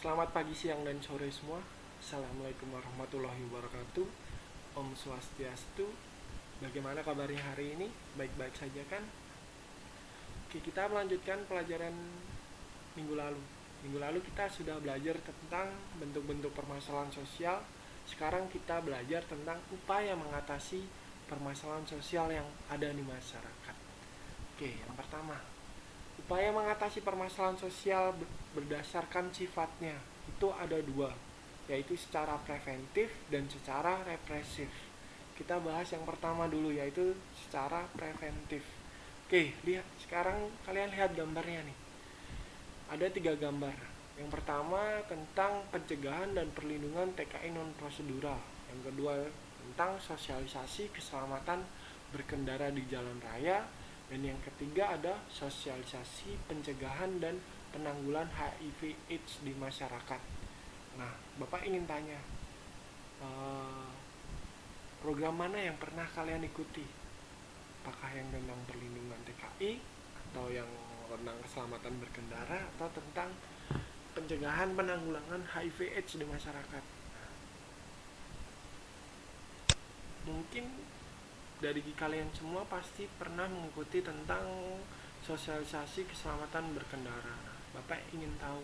Selamat pagi, siang, dan sore semua. Assalamualaikum warahmatullahi wabarakatuh. Om Swastiastu. Bagaimana kabarnya hari ini? Baik-baik saja kan? Oke, kita melanjutkan pelajaran minggu lalu. Minggu lalu kita sudah belajar tentang bentuk-bentuk permasalahan sosial. Sekarang kita belajar tentang upaya mengatasi permasalahan sosial yang ada di masyarakat. Oke, yang pertama, upaya mengatasi permasalahan sosial berdasarkan sifatnya itu ada dua, yaitu secara preventif dan secara represif. Kita bahas yang pertama dulu, yaitu secara preventif. Oke, lihat sekarang, kalian lihat gambarnya nih. Ada 3 gambar. Yang pertama tentang pencegahan dan perlindungan TKI non prosedural. Yang kedua tentang sosialisasi keselamatan berkendara di jalan raya. Dan yang ketiga ada sosialisasi pencegahan dan penanggulan HIV/AIDS di masyarakat. Nah, Bapak ingin tanya, program mana yang pernah kalian ikuti? Apakah yang tentang perlindungan TKI, atau yang tentang keselamatan berkendara, atau tentang pencegahan penanggulangan HIV/AIDS di masyarakat? Mungkin dari kalian semua pasti pernah mengikuti tentang sosialisasi keselamatan berkendara. Bapak ingin tahu,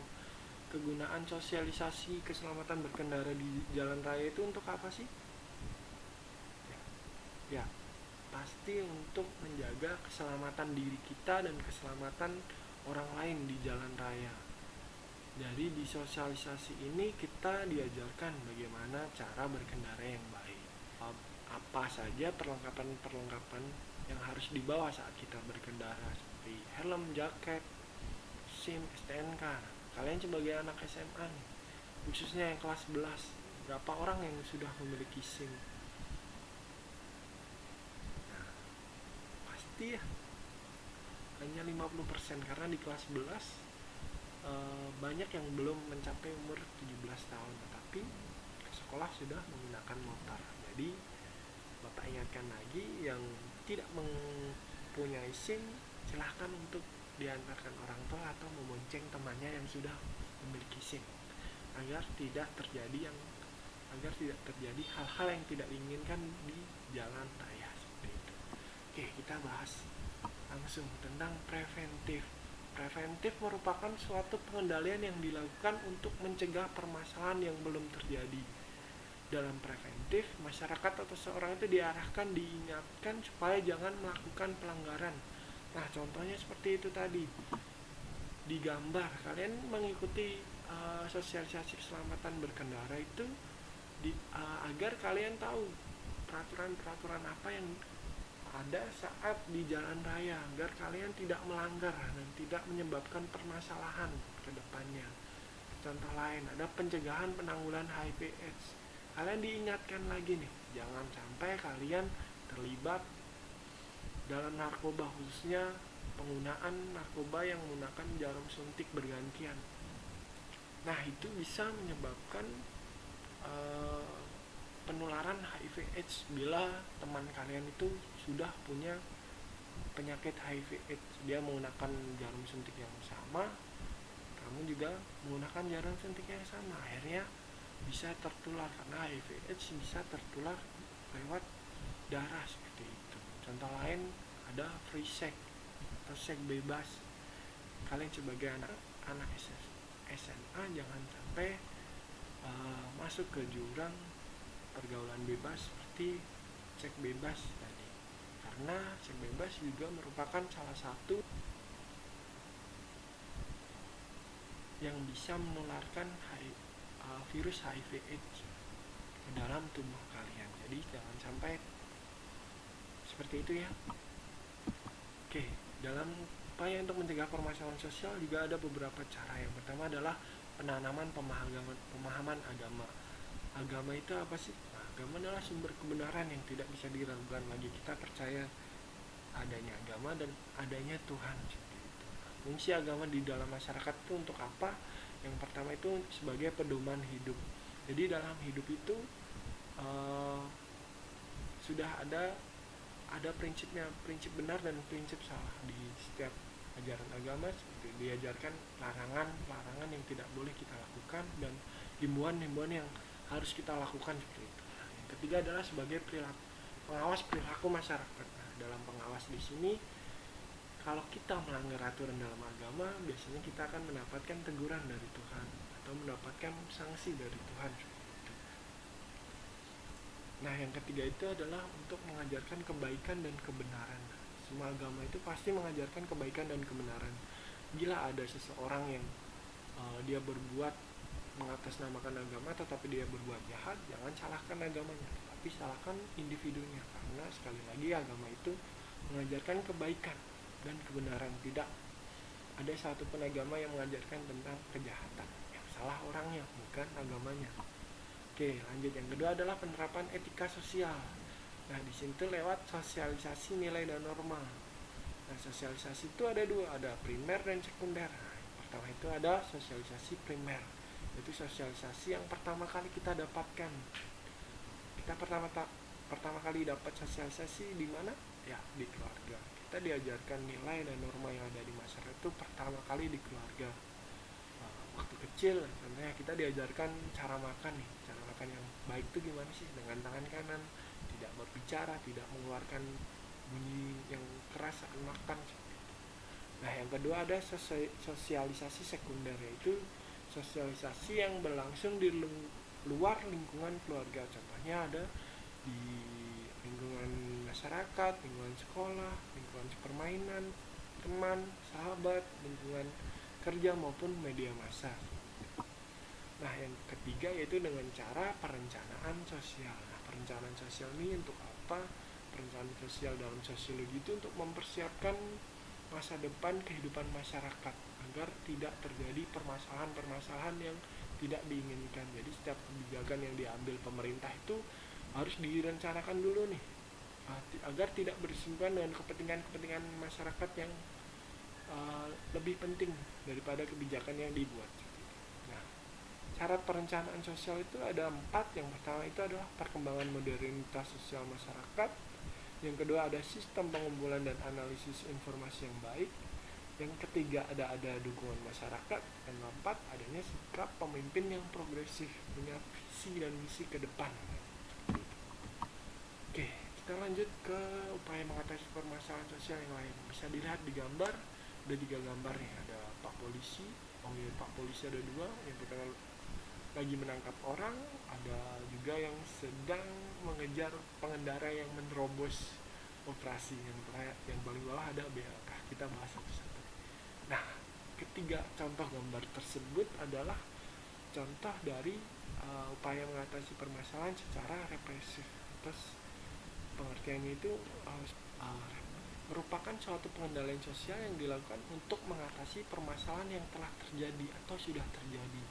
kegunaan sosialisasi keselamatan berkendara di jalan raya itu untuk apa sih? Ya, pasti untuk menjaga keselamatan diri kita dan keselamatan orang lain di jalan raya. Jadi di sosialisasi ini kita diajarkan bagaimana cara berkendara yang baik. Apa saja perlengkapan yang harus dibawa saat kita berkendara, seperti helm, jaket, SIM, STNK. Kalian sebagai anak SMA nih, khususnya yang kelas 11, berapa orang yang sudah memiliki SIM? Nah, pasti ya, hanya 50%, karena di kelas 11 banyak yang belum mencapai umur 17 tahun, tetapi ke sekolah sudah menggunakan motor. Jadi Bapak ingatkan lagi, yang tidak mempunyai SIM silahkan untuk diantarkan orang tua atau memonceng temannya yang sudah memiliki SIM, agar tidak terjadi hal-hal yang tidak diinginkan di jalan raya seperti itu. Oke, kita bahas langsung tentang preventif. Preventif merupakan suatu pengendalian yang dilakukan untuk mencegah permasalahan yang belum terjadi. Dalam preventif, masyarakat atau seorang itu diingatkan supaya jangan melakukan pelanggaran. Nah, contohnya seperti itu tadi. Di gambar, kalian mengikuti sosialisasi keselamatan berkendara itu agar kalian tahu peraturan-peraturan apa yang ada saat di jalan raya, agar kalian tidak melanggar dan tidak menyebabkan permasalahan ke depannya. Contoh lain, ada pencegahan penanggulangan HIV/AIDS. Kalian diingatkan lagi nih, jangan sampai kalian terlibat dalam narkoba, khususnya penggunaan narkoba yang menggunakan jarum suntik bergantian. Nah, itu bisa menyebabkan penularan HIV/AIDS bila teman kalian itu sudah punya penyakit HIV/AIDS. Dia menggunakan jarum suntik yang sama, kamu juga menggunakan jarum suntik yang sama, akhirnya bisa tertular, karena HIV/AIDS bisa tertular lewat darah seperti itu. Contoh lain ada free sex atau seks bebas. Kalian sebagai anak SMA jangan sampai masuk ke jurang pergaulan bebas seperti seks bebas tadi, karena seks bebas juga merupakan salah satu yang bisa menularkan virus HIV/AIDS ke dalam tubuh kalian. Jadi jangan sampai seperti itu ya. Oke, dalam upaya untuk mencegah permasalahan sosial juga ada beberapa cara. Yang pertama adalah penanaman pemahaman agama. Agama itu apa sih? Nah, agama adalah sumber kebenaran yang tidak bisa diragukan lagi. Kita percaya adanya agama dan adanya Tuhan seperti itu. Fungsi agama di dalam masyarakat itu untuk apa? Yang pertama itu sebagai pedoman hidup. Jadi dalam hidup itu sudah ada prinsipnya, prinsip benar dan prinsip salah di setiap ajaran agama seperti diajarkan larangan yang tidak boleh kita lakukan dan himbauan-himbauan yang harus kita lakukan seperti itu. Nah, yang ketiga adalah sebagai pengawas perilaku masyarakat. Nah, dalam pengawas di sini, kalau kita melanggar aturan dalam agama, biasanya kita akan mendapatkan teguran dari Tuhan atau mendapatkan sanksi dari Tuhan. Nah, yang ketiga itu adalah untuk mengajarkan kebaikan dan kebenaran. Semua agama itu pasti mengajarkan kebaikan dan kebenaran. Bila ada seseorang yang dia berbuat mengatasnamakan agama tetapi dia berbuat jahat, jangan salahkan agamanya, tapi salahkan individunya. Karena sekali lagi agama itu mengajarkan kebaikan dan kebenaran. Tidak ada satupun agama yang mengajarkan tentang kejahatan. Yang salah orangnya, bukan agamanya. Oke, lanjut. Yang kedua adalah penerapan etika sosial. Nah, di sini tuh lewat sosialisasi nilai dan norma. Nah, sosialisasi itu ada dua, ada primer dan sekunder. Nah, yang pertama itu ada sosialisasi primer. Itu sosialisasi yang pertama kali kita dapatkan. Kita pertama kali dapat sosialisasi di mana? Ya, di keluarga. Kita diajarkan nilai dan norma yang ada di masyarakat itu pertama kali di keluarga. Waktu kecil, contohnya kita diajarkan cara makan nih. Cara makan yang baik itu gimana sih? Dengan tangan kanan, tidak berbicara, tidak mengeluarkan bunyi yang keras saat makan. Nah, yang kedua ada sosialisasi sekunder, yaitu sosialisasi yang berlangsung di luar lingkungan keluarga. Contohnya ada di lingkungan masyarakat, lingkungan sekolah, lingkungan permainan, teman, sahabat, lingkungan kerja maupun media massa. Nah, yang ketiga yaitu dengan cara perencanaan sosial. Nah, perencanaan sosial ini untuk apa? Perencanaan sosial dalam sosiologi itu untuk mempersiapkan masa depan kehidupan masyarakat agar tidak terjadi permasalahan-permasalahan yang tidak diinginkan. Jadi setiap kebijakan yang diambil pemerintah itu harus direncanakan dulu nih, agar tidak bersentuhan dengan kepentingan masyarakat yang lebih penting daripada kebijakan yang dibuat. Nah, syarat perencanaan sosial itu ada 4. Yang pertama itu adalah perkembangan modernitas sosial masyarakat. Yang kedua ada sistem pengumpulan dan analisis informasi yang baik. Yang ketiga ada dukungan masyarakat. Dan keempat adanya sikap pemimpin yang progresif, punya visi dan misi ke depan. Oke, kita lanjut ke upaya mengatasi permasalahan sosial yang lain. Bisa dilihat di gambar, ada 3 gambar nih. Ada Pak Polisi, Pak Polisi ada 2. Yang pertama lagi menangkap orang, ada juga yang sedang mengejar pengendara yang menerobos operasi. Yang paling bawah ada BLK. Kita bahas satu-satu. Nah, ketiga contoh gambar tersebut adalah contoh dari upaya mengatasi permasalahan secara represif. Terus pengertiannya itu merupakan suatu pengendalian sosial yang dilakukan untuk mengatasi permasalahan yang telah terjadi atau sudah terjadi.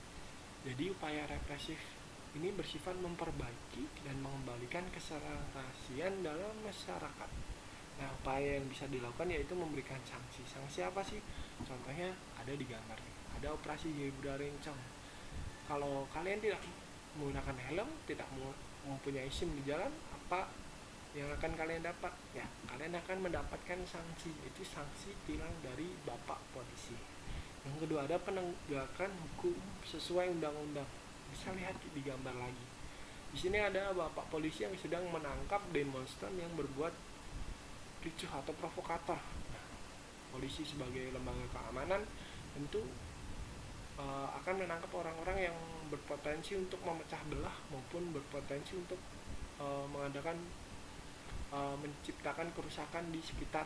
Jadi upaya represif ini bersifat memperbaiki dan mengembalikan keserasian dalam masyarakat. Nah, upaya yang bisa dilakukan yaitu memberikan sanksi. Sanksi apa sih? Contohnya ada di gambar nih. Ada operasi zebra rencong. Kalau kalian tidak menggunakan helm, tidak mempunyai SIM di jalan, apa yang akan kalian dapat? Ya, kalian akan mendapatkan sanksi. Itu sanksi tilang dari Bapak Polisi. Yang kedua ada penegakan hukum sesuai undang-undang. Bisa lihat di gambar lagi. Di sini ada Bapak Polisi yang sedang menangkap demonstran yang berbuat ricuh atau provokator. Nah, polisi sebagai lembaga keamanan tentu akan menangkap orang-orang yang berpotensi untuk memecah belah maupun berpotensi untuk mengadakan menciptakan kerusakan di sekitar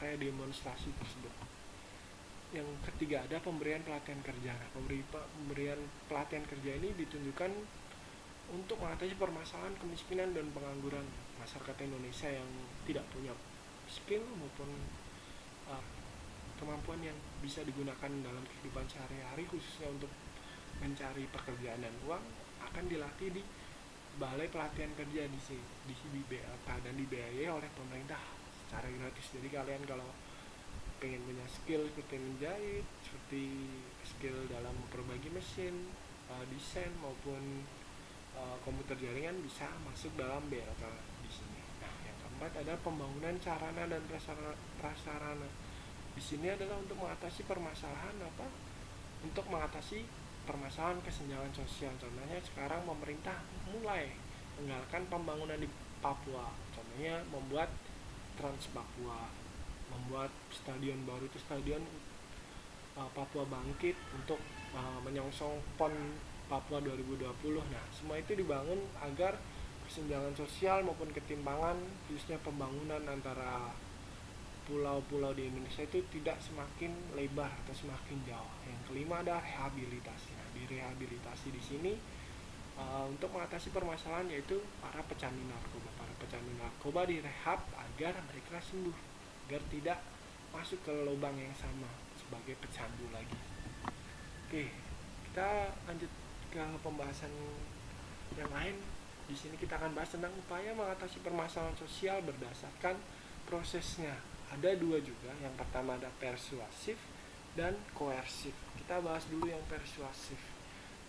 area demonstrasi tersebut. Yang ketiga ada pemberian pelatihan kerja. Nah, pemberian pelatihan kerja ini ditunjukkan untuk mengatasi permasalahan kemiskinan dan pengangguran masyarakat Indonesia yang tidak punya skill maupun kemampuan yang bisa digunakan dalam kehidupan sehari-hari, khususnya untuk mencari pekerjaan dan uang, akan dilatih di Balai Pelatihan Kerja di BLK dan dibiayai oleh pemerintah secara gratis. Jadi kalian kalau pengen punya skill seperti menjahit, seperti skill dalam memperbaiki mesin, desain maupun komputer jaringan, bisa masuk dalam BLK di sini. Nah, yang keempat ada pembangunan sarana dan prasarana. di sini adalah untuk mengatasi permasalahan apa? Untuk mengatasi permasalahan kesenjangan sosial. Contohnya sekarang pemerintah mulai menggalakkan pembangunan di Papua. Contohnya membuat Trans Papua, membuat stadion baru, itu stadion Papua Bangkit untuk menyongsong PON Papua 2020. Nah, semua itu dibangun agar kesenjangan sosial maupun ketimpangan, khususnya pembangunan antara pulau-pulau di Indonesia itu tidak semakin lebar atau semakin jauh. Yang kelima adalah rehabilitasi. Nah, di rehabilitasi di sini untuk mengatasi permasalahan yaitu para pecandu narkoba. Para pecandu narkoba direhab agar mereka sembuh, agar tidak masuk ke lubang yang sama sebagai pecandu lagi. Oke, kita lanjut ke pembahasan yang lain. Di sini kita akan bahas tentang upaya mengatasi permasalahan sosial berdasarkan prosesnya. Ada dua juga. Yang pertama ada persuasif dan koersif. Kita bahas dulu yang persuasif.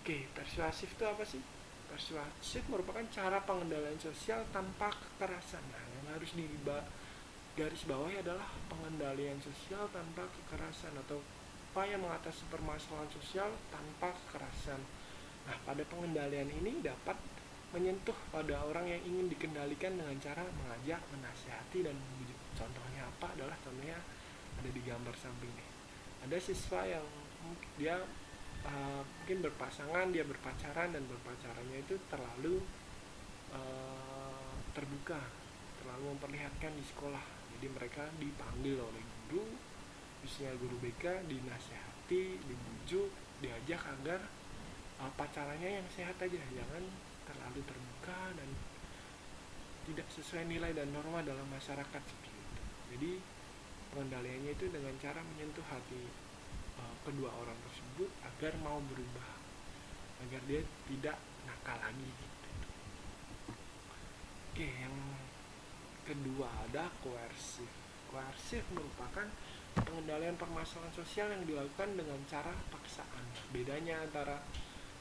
Oke, persuasif itu apa sih? Persuasif merupakan cara pengendalian sosial tanpa kekerasan. Nah, yang harus garis bawahi adalah pengendalian sosial tanpa kekerasan atau upaya mengatasi permasalahan sosial tanpa kekerasan. Nah, pada pengendalian ini dapat menyentuh pada orang yang ingin dikendalikan dengan cara mengajak, menasihati, dan membujuk. Contohnya apa? Adalah contohnya ada di gambar samping nih. Ada siswa yang dia mungkin berpasangan, dia berpacaran, dan berpacarannya itu terlalu terbuka, terlalu memperlihatkan di sekolah. Jadi mereka dipanggil oleh guru, khususnya guru BK, dinasihati, dibujuk, diajak agar pacarannya yang sehat aja, jangan terlalu terbuka dan tidak sesuai nilai dan norma dalam masyarakat seperti itu. Jadi pengendaliannya itu dengan cara menyentuh hati kedua orang tersebut agar mau berubah, agar dia tidak nakal lagi gitu. Oke, yang kedua ada koersif. Koersif merupakan pengendalian permasalahan sosial yang dilakukan dengan cara paksaan. Bedanya antara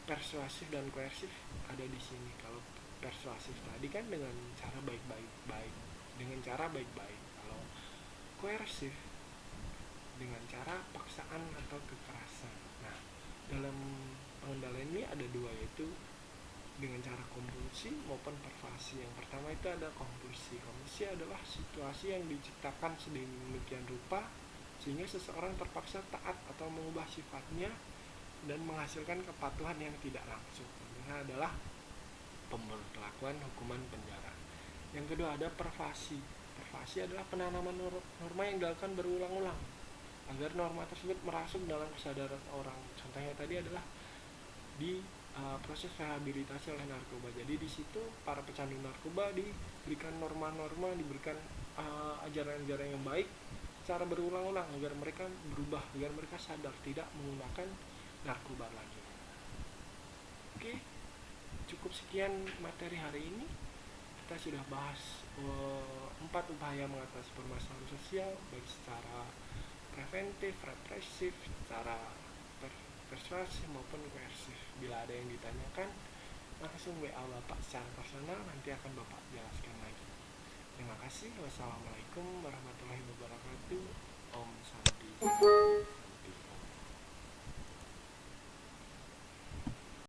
persuasif dan koersif ada di sini. Kalau persuasif tadi kan dengan cara baik-baik, dengan cara baik-baik. Kalau koersif dengan cara paksaan atau kekerasan. Nah, dalam pengendalian ini ada dua, yaitu dengan cara kompulsi maupun pervasi. Yang pertama itu ada kompulsi. Kompulsi adalah situasi yang diciptakan sedemikian rupa sehingga seseorang terpaksa taat atau mengubah sifatnya dan menghasilkan kepatuhan yang tidak langsung. Ini adalah pemberlakuan hukuman penjara. Yang kedua ada pervasi. Pervasi adalah penanaman norma yang dilakukan berulang-ulang agar norma tersebut merasuk dalam kesadaran orang. Contohnya tadi adalah di proses rehabilitasi oleh narkoba. Jadi di situ para pecandu narkoba diberikan norma-norma, diberikan ajaran-ajaran yang baik secara berulang-ulang agar mereka berubah, agar mereka sadar tidak menggunakan narkoba lagi. Oke, cukup sekian materi hari ini. Kita sudah bahas 4 upaya mengatasi permasalahan sosial, baik secara preventif, represif, secara persuasif maupun koersif. Bila ada yang ditanyakan, langsung WA Bapak secara personal, nanti akan Bapak jelaskan lagi. Terima kasih. Wassalamualaikum warahmatullahi wabarakatuh. Om Santi.